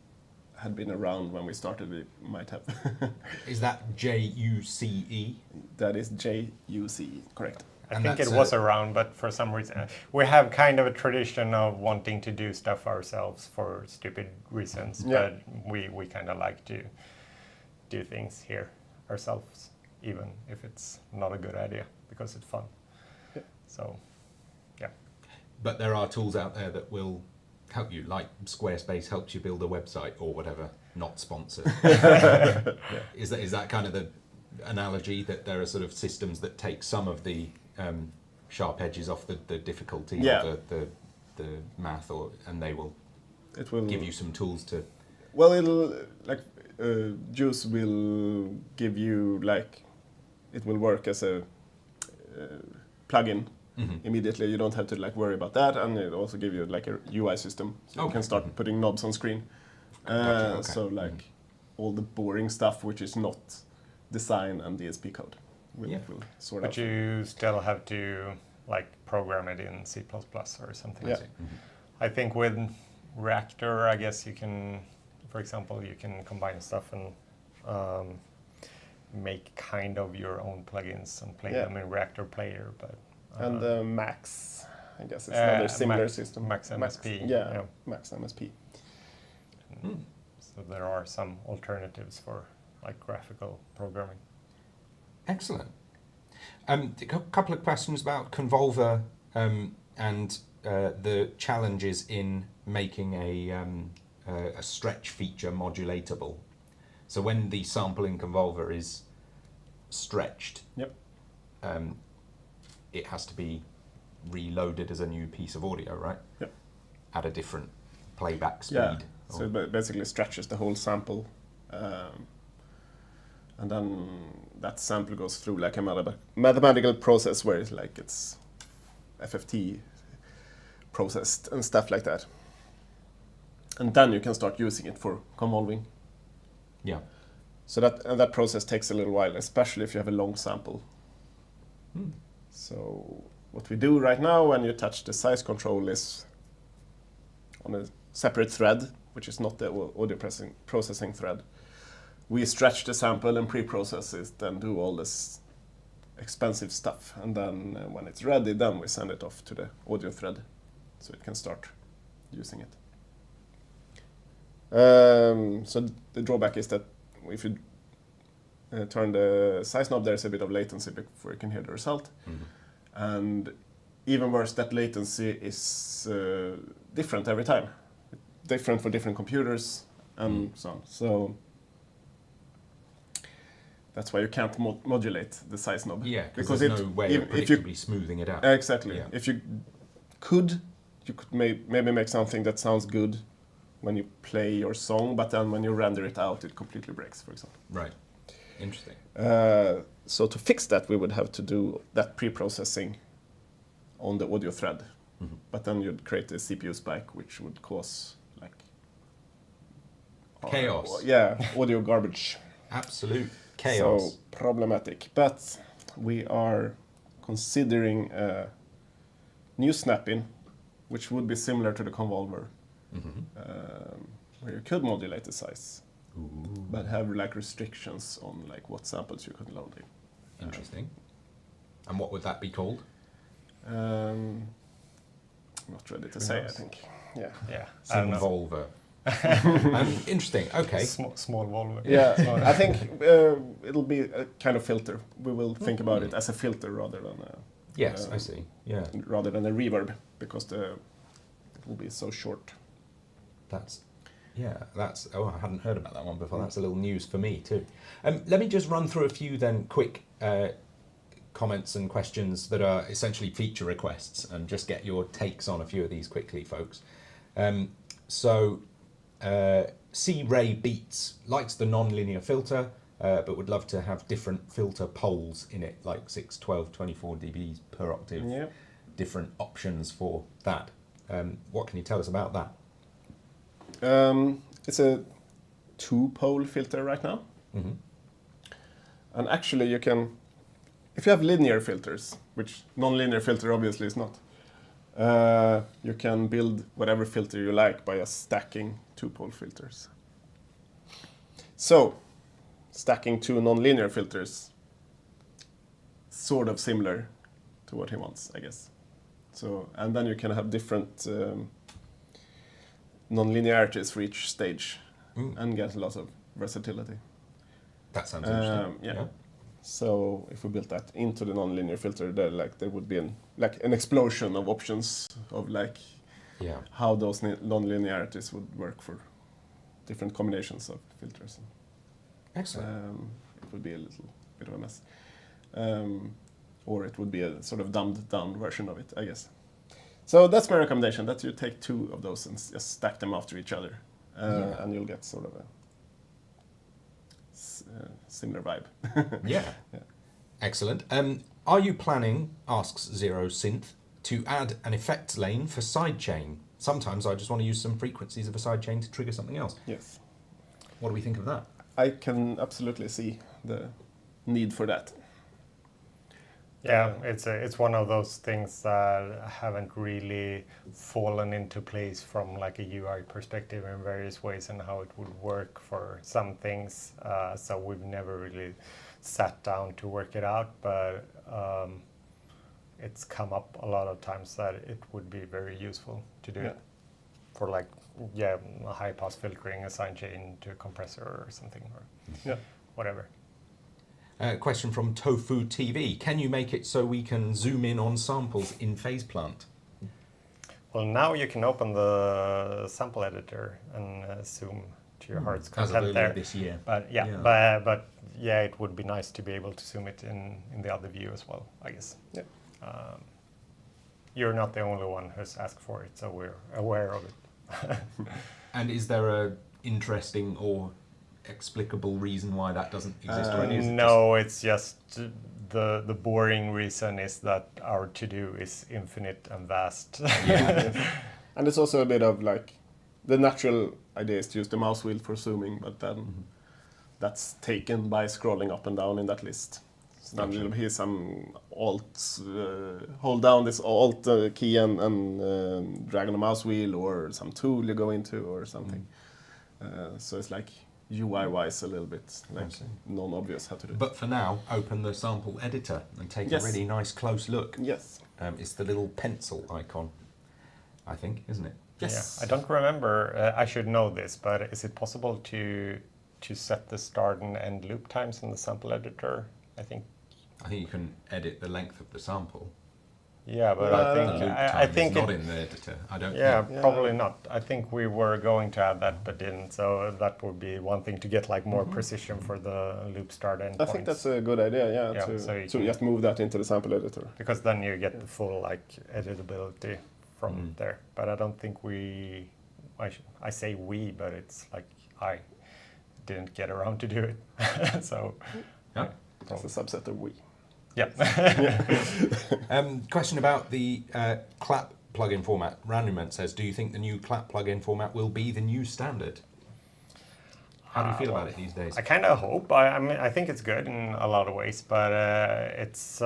Speaker 3: had been around when we started, we might have.
Speaker 2: Is that JUCE?
Speaker 1: That is JUCE, correct.
Speaker 3: I think it was around, but for some reason we have kind of a tradition of wanting to do stuff ourselves for stupid reasons, but we kind of like to do things here ourselves, even if it's not a good idea, because it's fun. So,
Speaker 2: But there are tools out there that will help you, like Squarespace helps you build a website or whatever, not sponsored. Is that kind of the analogy, that there are sort of systems that take some of the sharp edges off the difficulty of the math, and it will give you some tools to.
Speaker 1: Well, it'll Juice will give you it will work as a plugin immediately. You don't have to worry about that, and it also give you a UI system, so you can start putting knobs on screen.
Speaker 2: Okay.
Speaker 1: So all the boring stuff, which is not design and DSP code. We'll sort
Speaker 3: but
Speaker 1: out.
Speaker 3: you still have to like program it in C++ or something.
Speaker 1: Yeah.
Speaker 3: I think with Reactor, I guess you can, for example, you can combine stuff and make kind of your own plugins and play them in Reactor Player. But
Speaker 1: and Max, I guess it's another similar system.
Speaker 3: Max MSP.
Speaker 1: Max MSP.
Speaker 3: So there are some alternatives for like graphical programming.
Speaker 2: Excellent. A couple of questions about Convolver and the challenges in making a stretch feature modulatable. So when the sample in Convolver is stretched, it has to be reloaded as a new piece of audio, right?
Speaker 1: Yep.
Speaker 2: At a different playback speed.
Speaker 1: Yeah. So it basically stretches the whole sample, and then that sample goes through like a mathematical process where it's FFT processed and stuff like that. And then you can start using it for convolving.
Speaker 2: Yeah.
Speaker 1: So that process takes a little while, especially if you have a long sample. So what we do right now when you touch the size control is on a separate thread, which is not the audio processing thread. We stretch the sample and pre-process it, then do all this expensive stuff. And then when it's ready, then we send it off to the audio thread so it can start using it. So the drawback is that if you turn the size knob, there's a bit of latency before you can hear the result. And even worse, that latency is different every time. Different for different computers and so on. So that's why you can't modulate the size knob.
Speaker 2: Yeah, because there's no way of predictably smoothing it out.
Speaker 1: Exactly.
Speaker 2: Yeah.
Speaker 1: If you could maybe make something that sounds good when you play your song, but then when you render it out, it completely breaks, for example.
Speaker 2: Right. Interesting.
Speaker 1: So to fix that, we would have to do that pre-processing on the audio thread. But then you'd create a CPU spike, which would cause like
Speaker 2: chaos.
Speaker 1: Audio garbage.
Speaker 2: Absolute chaos.
Speaker 1: So problematic. But we are considering a new snap-in, which would be similar to the Convolver, where you could modulate the size, but have like restrictions on like what samples you could load in.
Speaker 2: Interesting. And what would that be called?
Speaker 1: Not ready to say, I think.
Speaker 3: Yeah.
Speaker 2: Convolver. Interesting. Okay.
Speaker 3: Small Volvo.
Speaker 1: Yeah, I think it'll be a kind of filter. We will think about it as a filter rather than a...
Speaker 2: Yes, I see. Yeah.
Speaker 1: Rather than a reverb, because it will be so short.
Speaker 2: Oh, I hadn't heard about that one before. That's a little news for me too. Let me just run through a few then quick comments and questions that are essentially feature requests and just get your takes on a few of these quickly, folks. C-Ray Beats likes the non-linear filter, but would love to have different filter poles in it, like 6, 12, 24 dB per octave.
Speaker 1: Yep.
Speaker 2: Different options for that. What can you tell us about that?
Speaker 1: It's a 2-pole filter right now. And actually you can, if you have linear filters, which non-linear filter obviously is not, you can build whatever filter you like by just stacking 2-pole filters. So, stacking 2 non-linear filters, sort of similar to what he wants, I guess. So, and then you can have different non-linearities for each stage and get a lot of versatility.
Speaker 2: That sounds interesting.
Speaker 1: Yeah. So if we built that into the non-linear filter, there would be an explosion of options of how those non-linearities would work for different combinations of filters.
Speaker 2: Excellent.
Speaker 1: It would be a little bit of a mess. Or it would be a sort of dumbed down version of it, I guess. So that's my recommendation, that you take 2 of those and just stack them after each other. And you'll get sort of a similar vibe.
Speaker 2: Yeah. Excellent. Are you planning, asks Zero Synth, to add an effects lane for sidechain? Sometimes I just want to use some frequencies of a sidechain to trigger something else.
Speaker 1: Yes.
Speaker 2: What do we think of that?
Speaker 1: I can absolutely see the need for that.
Speaker 3: Yeah, it's one of those things that haven't really fallen into place from like a UI perspective in various ways and how it would work for some things. So we've never really sat down to work it out, but it's come up a lot of times that it would be very useful to do for like a high pass filtering, a sidechain to a compressor or something, or whatever.
Speaker 2: Question from Tofu TV. Can you make it so we can zoom in on samples in Phase Plant?
Speaker 3: Well, now you can open the sample editor and zoom to your heart's content there.
Speaker 2: This year.
Speaker 3: But it would be nice to be able to zoom it in the other view as well, I guess.
Speaker 1: Yeah.
Speaker 3: You're not the only one who's asked for it, so we're aware of it.
Speaker 2: And is there a interesting or explicable reason why that doesn't exist already?
Speaker 3: No, it's just the boring reason is that our to-do is infinite and vast.
Speaker 1: And it's also a bit of like, the natural idea is to use the mouse wheel for zooming, but then that's taken by scrolling up and down in that list. So then you'll hear some alt, hold down this alt key and drag on the mouse wheel, or some tool you go into or something. So it's like UI-wise a little bit like non-obvious how to do it.
Speaker 2: But for now, open the sample editor and take a really nice close look.
Speaker 1: Yes.
Speaker 2: It's the little pencil icon, I think, isn't it?
Speaker 1: Yes.
Speaker 3: Yeah, I don't remember, I should know this, but is it possible to set the start and end loop times in the sample editor? I think
Speaker 2: you can edit the length of the sample.
Speaker 3: Yeah, but
Speaker 2: I think it's not in the editor. I don't.
Speaker 3: Yeah, probably not. I think we were going to add that, but didn't. So that would be one thing to get like more precision for the loop start end.
Speaker 1: I think that's a good idea. Yeah, to just move that into the sample editor.
Speaker 3: Because then you get the full like editability from there. But I don't think I say we, but it's like I didn't get around to do it. So
Speaker 2: yeah,
Speaker 1: that's a subset of we.
Speaker 3: Yeah.
Speaker 2: Question about the clap plugin format. Randomment says, do you think the new clap plugin format will be the new standard? How do you feel about it these days?
Speaker 3: I kind of hope. I mean, I think it's good in a lot of ways, but it's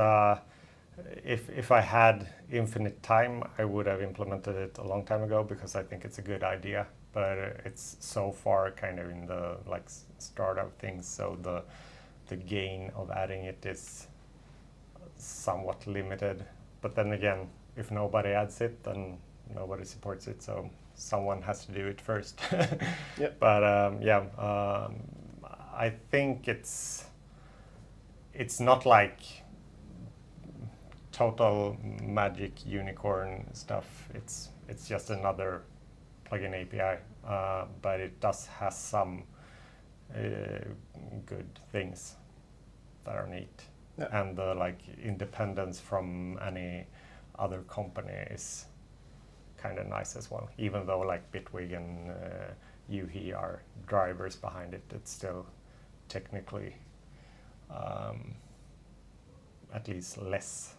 Speaker 3: if I had infinite time, I would have implemented it a long time ago because I think it's a good idea. But it's so far kind of in the like startup things, so the gain of adding it is somewhat limited, but then again, if nobody adds it, then nobody supports it, so someone has to do it first. But I think it's not like total magic unicorn stuff. It's just another plugin API, but it does has some good things that are neat. Yeah. And the like independence from any other company is kind of nice as well. Even though like Bitwig and Yuhi are drivers behind it, it's still technically at least less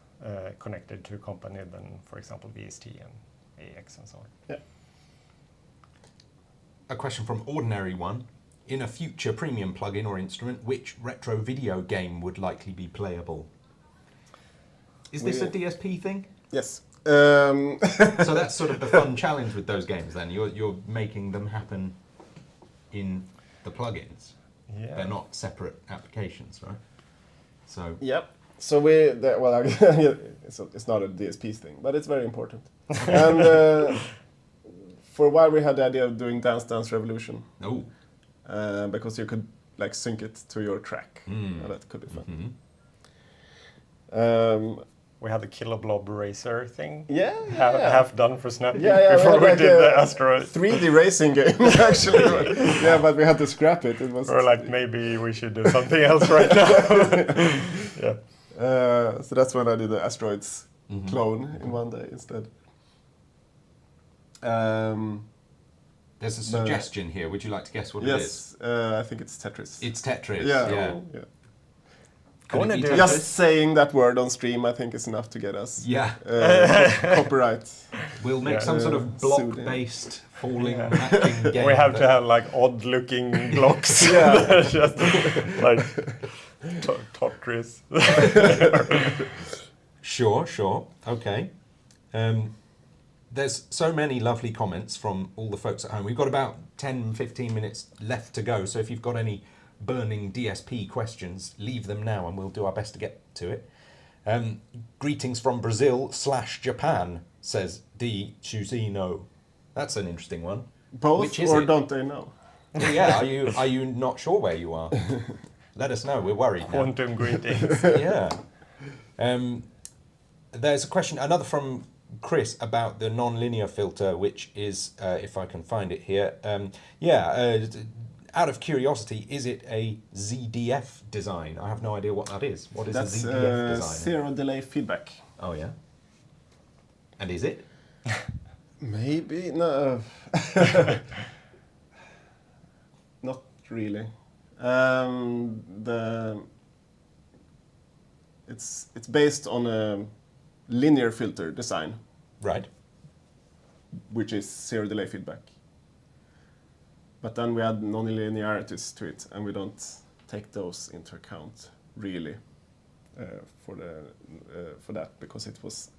Speaker 3: connected to a company than, for example, VST and AX and so on.
Speaker 1: Yeah.
Speaker 2: A question from Ordinary One. In a future premium plugin or instrument, which retro video game would likely be playable? Is this a DSP thing?
Speaker 1: Yes.
Speaker 2: So that's sort of the fun challenge with those games then. You're making them happen in the plugins.
Speaker 3: Yeah.
Speaker 2: They're not separate applications, right? So
Speaker 1: yep. So it's not a DSP thing, but it's very important. And for a while we had the idea of doing Dance Dance Revolution.
Speaker 2: Oh.
Speaker 1: Because you could like sync it to your track. That could be fun.
Speaker 3: We had the Kiloblob Racer thing.
Speaker 1: Half
Speaker 3: done for Snap
Speaker 1: before
Speaker 3: we did the Asteroid.
Speaker 1: 3D racing game actually. But we had to scrap it. It was.
Speaker 3: Or like maybe we should do something else right now.
Speaker 1: So that's when I did the Asteroids clone in one day instead.
Speaker 2: There's a suggestion here. Would you like to guess what it is?
Speaker 1: Yes, I think it's Tetris.
Speaker 2: It's Tetris.
Speaker 1: Yeah.
Speaker 2: Could it be
Speaker 1: Just saying that word on stream, I think, is enough to get us copyright.
Speaker 2: We'll make some sort of block-based falling matching game.
Speaker 3: We have to have like odd-looking blocks. Just like Tetris.
Speaker 2: Sure. Okay. There's so many lovely comments from all the folks at home. We've got about 10, 15 minutes left to go. So if you've got any burning DSP questions, leave them now and we'll do our best to get to it. Greetings from Brazil/Japan, says D. Chusino. That's an interesting one.
Speaker 1: Both,
Speaker 2: which is
Speaker 1: or
Speaker 2: it?
Speaker 1: Don't they know?
Speaker 2: Yeah, are you not sure where you are? Let us know, we're worried now.
Speaker 3: Quantum greetings.
Speaker 2: Yeah. There's a question, another from Chris, about the non-linear filter, which is, if I can find it here, out of curiosity, is it a ZDF design? I have no idea what that is. What is
Speaker 1: That's
Speaker 2: a ZDF design?
Speaker 1: zero delay feedback.
Speaker 2: Oh, yeah. And is it?
Speaker 1: Maybe, no. Not really. It's based on a linear filter design.
Speaker 2: Right.
Speaker 1: Which is zero delay feedback. But then we add non-linearities to it, and we don't take those into account really for that, because it was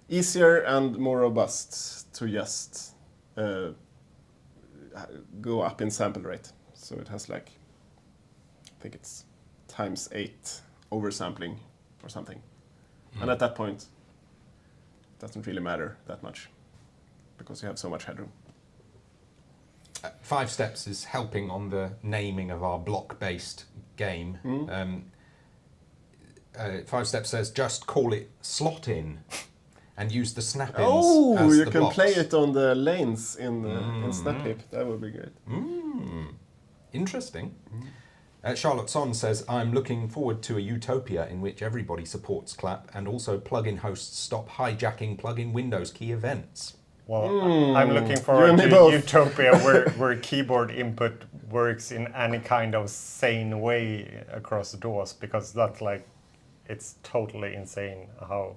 Speaker 1: easier and more robust to just go up in sample rate. So it has like, I think it's ×8 oversampling or something. And at that point, it doesn't really matter that much because you have so much headroom.
Speaker 2: 5 Steps is helping on the naming of our block-based game. 5 Steps says, just call it slot in and use the snap-ins as
Speaker 1: you
Speaker 2: the
Speaker 1: can
Speaker 2: blocks.
Speaker 1: play it on the lanes in Snap-Pip. That would be great.
Speaker 2: Interesting. Charlotte Son says, I'm looking forward to a utopia in which everybody supports Clap and also plugin hosts stop hijacking plugin Windows key events.
Speaker 3: Well, I'm looking forward to utopia where keyboard input works in any kind of sane way across DAWs, because that's like, it's totally insane how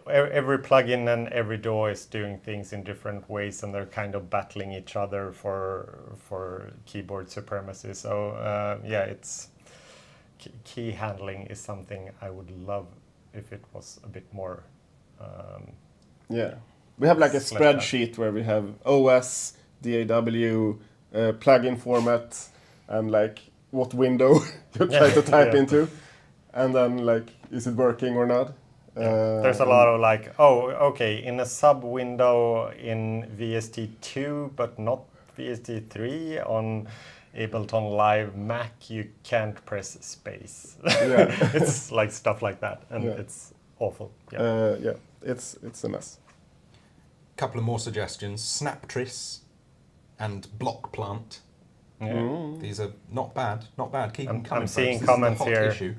Speaker 3: every plugin and every DAW is doing things in different ways, and they're kind of battling each other for keyboard supremacy. So it's key handling is something I would love if it was a bit more.
Speaker 1: We have like a spreadsheet where we have OS, DAW, plugin format, and like what window you try to type into, and then like, is it working or not?
Speaker 3: There's a lot of like, in a sub window in VST2 but not VST3 on Ableton Live Mac, you can't press space. It's like stuff like that, and it's awful.
Speaker 1: It's a mess.
Speaker 2: Couple of more suggestions: Snaptris and Block Plant. These are not bad. Keep them coming.
Speaker 3: I'm seeing comments here. Issue.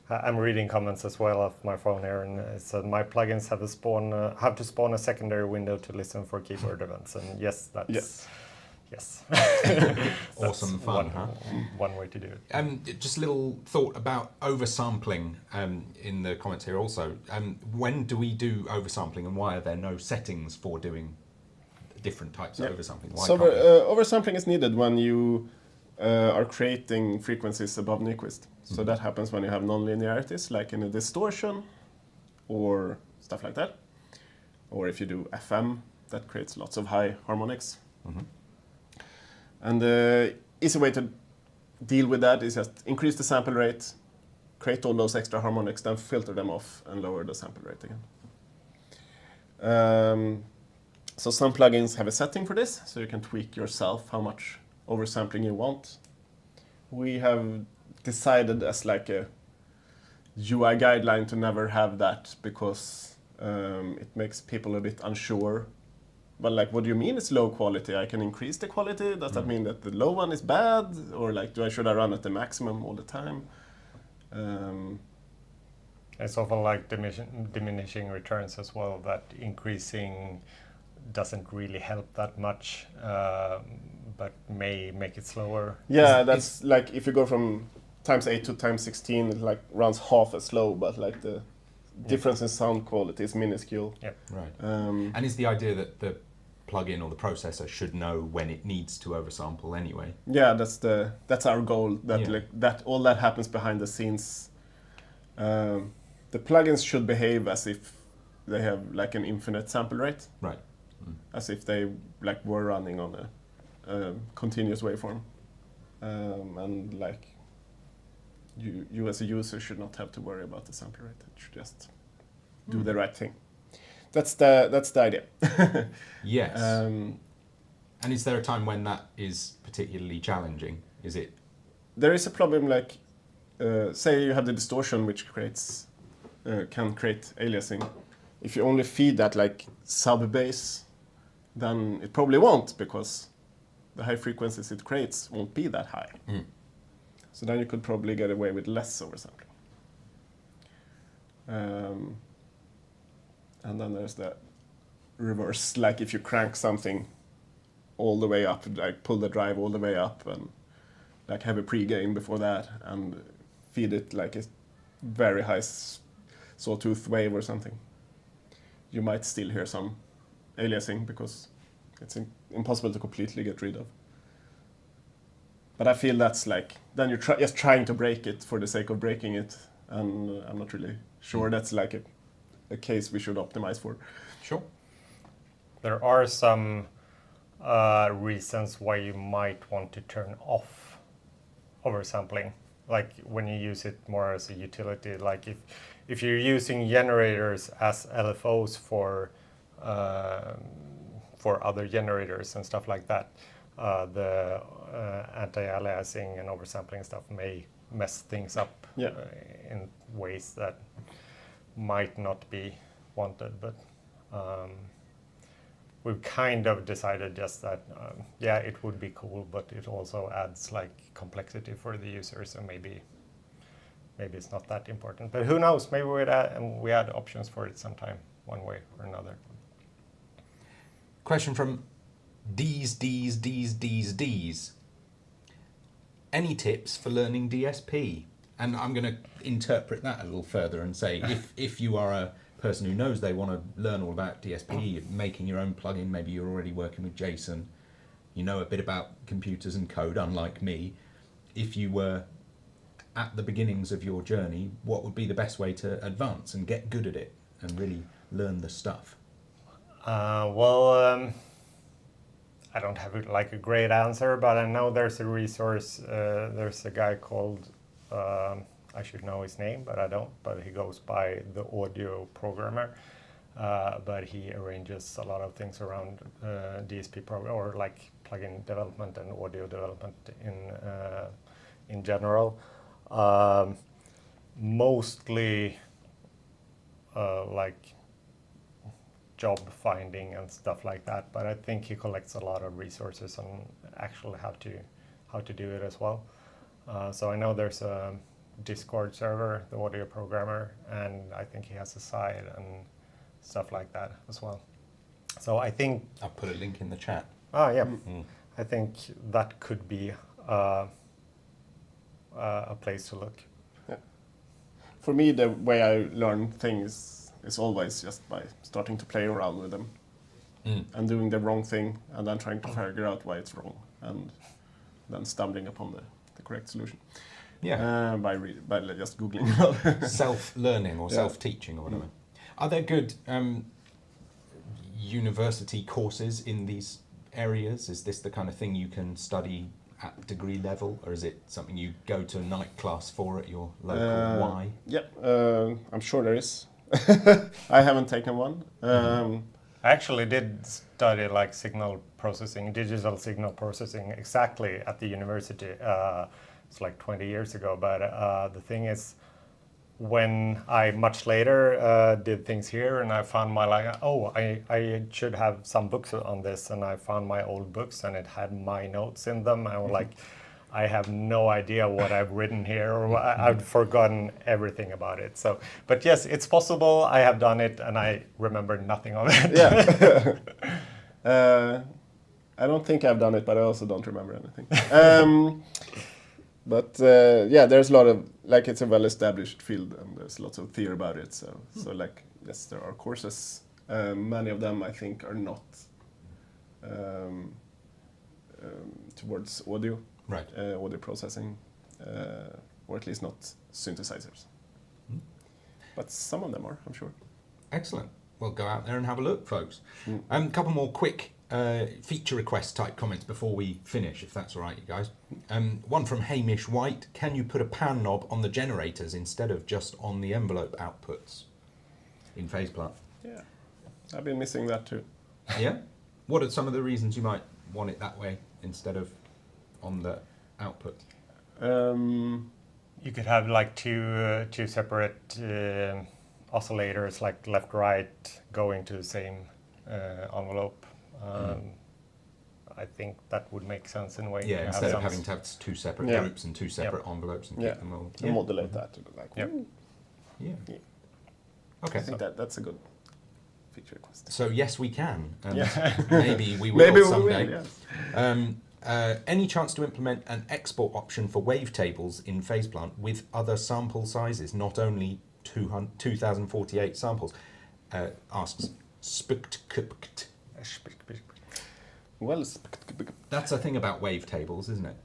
Speaker 3: I'm reading comments as well off my phone here, and it said my plugins have to spawn a secondary window to listen for keyboard events. And yes, that's
Speaker 2: awesome fun,
Speaker 3: one way to do it.
Speaker 2: Just a little thought about oversampling in the comments here also. When do we do oversampling, and why are there no settings for doing different types of oversampling? Why
Speaker 1: so oversampling is needed when you are creating frequencies above Nyquist. So that happens when you have non-linearities, like in a distortion or stuff like that. Or if you do FM, that creates lots of high harmonics. And the easy way to deal with that is just increase the sample rate, create all those extra harmonics, then filter them off and lower the sample rate again. So some plugins have a setting for this, so you can tweak yourself how much oversampling you want. We have decided as like a UI guideline to never have that, because it makes people a bit unsure. But like, what do you mean it's low quality? I can increase the quality. Does that mean that the low one is bad? Or like, should I run at the maximum all the time?
Speaker 3: It's often like diminishing returns as well, that increasing doesn't really help that much, but may make it slower.
Speaker 1: Yeah, that's like if you go from times 8 to times 16, it like runs half as slow, but like the difference in sound quality is minuscule.
Speaker 3: Yeah.
Speaker 2: Right. And is the idea that the plugin or the processor should know when it needs to oversample anyway?
Speaker 1: Yeah, that's our goal. That like that all that happens behind the scenes. The plugins should behave as if they have like an infinite sample rate.
Speaker 2: Right.
Speaker 1: As if they like were running on a continuous waveform, and like you as a user should not have to worry about the sample rate. It should just do the right thing. That's the idea.
Speaker 2: Yes. And is there a time when that is particularly challenging? Is it?
Speaker 1: There is a problem like, say you have the distortion which can create aliasing. If you only feed that like sub bass, then it probably won't, because the high frequencies it creates won't be that high. So then you could probably get away with less oversampling. And then there's the reverse, like if you crank something all the way up, like pull the drive all the way up and like have a pre-gain before that and feed it like a very high sawtooth wave or something, you might still hear some aliasing because it's impossible to completely get rid of. But I feel that's like, then you're just trying to break it for the sake of breaking it, and I'm not really sure that's like a case we should optimize for.
Speaker 2: Sure.
Speaker 3: There are some reasons why you might want to turn off oversampling, like when you use it more as a utility. Like if you're using generators as LFOs for other generators and stuff like that, the anti-aliasing and oversampling stuff may mess things up in ways that might not be wanted. But we've kind of decided just that, it would be cool, but it also adds like complexity for the user. So maybe it's not that important. But who knows? Maybe we add options for it sometime, one way or another.
Speaker 2: Question from D's. Any tips for learning DSP? And I'm going to interpret that a little further and say, if you are a person who knows they want to learn all about DSP, making your own plugin, maybe you're already working with JSON, you know a bit about computers and code, unlike me. If you were at the beginnings of your journey, what would be the best way to advance and get good at it and really learn the stuff?
Speaker 3: I don't have like a great answer, but I know there's a resource. There's a guy called, I should know his name, but I don't. But he goes by the audio programmer. But he arranges a lot of things around DSP program, or like plugin development and audio development in general. Mostly like job finding and stuff like that, but I think he collects a lot of resources on actually how to do it as well. So I know there's a Discord server, the audio programmer, and I think he has a site and stuff like that as well. So I think
Speaker 2: I'll put a link in the chat.
Speaker 3: I think that could be a place to look.
Speaker 1: Yeah. For me, the way I learn things is always just by starting to play around with them and doing the wrong thing and then trying to figure out why it's wrong and then stumbling upon the correct solution.
Speaker 2: Yeah.
Speaker 1: By just Googling.
Speaker 2: Self-learning or self-teaching or whatever. Are there good university courses in these areas? Is this the kind of thing you can study at degree level, or is it something you go to a night class for at your local Y?
Speaker 1: I'm sure there is. I haven't taken one.
Speaker 3: I actually did study like digital signal processing exactly at the university. It's like 20 years ago, but the thing is, when I much later did things here and I found I should have some books on this, and I found my old books and it had my notes in them. I was like, I have no idea what I've written here, or I've forgotten everything about it. So, but yes, it's possible. I have done it and I remember nothing of it.
Speaker 1: Yeah. I don't think I've done it, but I also don't remember anything. But yeah, there's a lot of, like, it's a well-established field and there's lots of theory about it. So like, yes, there are courses. Many of them, I think, are not towards audio,
Speaker 2: right?
Speaker 1: Audio processing, or at least not synthesizers. But some of them are, I'm sure.
Speaker 2: Excellent. Well, go out there and have a look, folks. A couple more quick feature request type comments before we finish, if that's all right, you guys. One from Hamish White. Can you put a pan knob on the generators instead of just on the envelope outputs in phase plant?
Speaker 1: Yeah, I've been missing that too.
Speaker 2: Yeah? What are some of the reasons you might want it that way instead of on the output?
Speaker 3: You could have like two separate oscillators, like left-right, going to the same envelope. I think that would make sense in a way.
Speaker 2: Yeah, instead of having to have two separate groups and two separate envelopes and keep them all.
Speaker 1: And modulate that. Like,
Speaker 2: yeah. Okay.
Speaker 1: I think that's a good feature request.
Speaker 2: So yes, we can, and maybe we will someday.
Speaker 1: We will, yes.
Speaker 2: Any chance to implement an export option for wavetables in phase plant with other sample sizes, not only 2048 samples? Asks Spuktkpt.
Speaker 1: Well,
Speaker 2: That's a thing about wavetables, isn't it?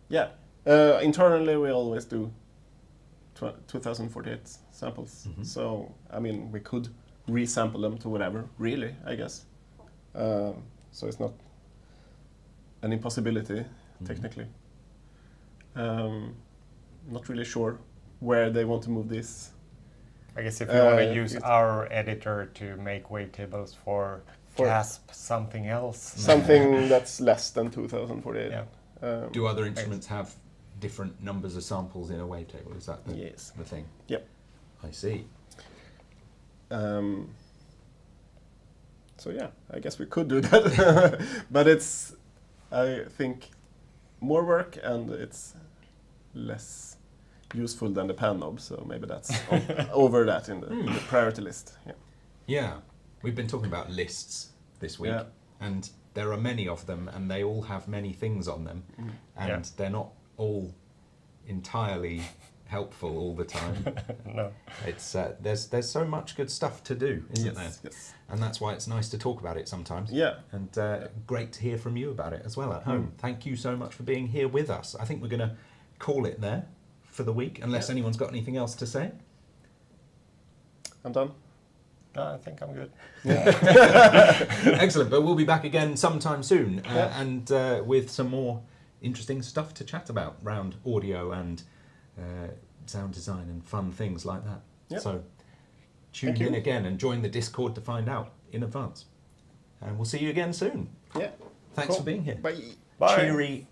Speaker 1: yeah. Internally, we always do 2048 samples. So, I mean, we could resample them to whatever, really, I guess. So it's not an impossibility, technically. Not really sure where they want to move this.
Speaker 3: I guess if you want to use our editor to make wavetables for CASP something else.
Speaker 1: Something that's less than 2048.
Speaker 3: Yeah.
Speaker 2: Do other instruments have different numbers of samples in a wavetable? Is that the thing?
Speaker 1: Yep.
Speaker 2: I see.
Speaker 1: So yeah, I guess we could do that. But it's, I think, more work and it's less useful than the pan knob, so maybe that's over that in the priority list.
Speaker 2: Yeah, we've been talking about lists this week, and there are many of them, and they all have many things on them, and they're not all entirely helpful all the time.
Speaker 3: No,
Speaker 2: it's there's so much good stuff to do, isn't there?
Speaker 1: Yes.
Speaker 2: And that's why it's nice to talk about it sometimes.
Speaker 1: Yeah.
Speaker 2: And great to hear from you about it as well at home. Thank you so much for being here with us. I think we're going to call it there for the week, unless anyone's got anything else to say.
Speaker 1: I'm done.
Speaker 3: no, I think I'm good.
Speaker 2: Excellent, but we'll be back again sometime soon, and with some more interesting stuff to chat about around audio and sound design and fun things like that.
Speaker 1: Yep.
Speaker 2: So tune in again and join the Discord to find out in advance. And we'll see you again soon.
Speaker 1: Yeah.
Speaker 2: Thanks for being here.
Speaker 1: Bye.
Speaker 3: Bye.
Speaker 2: Cheerio.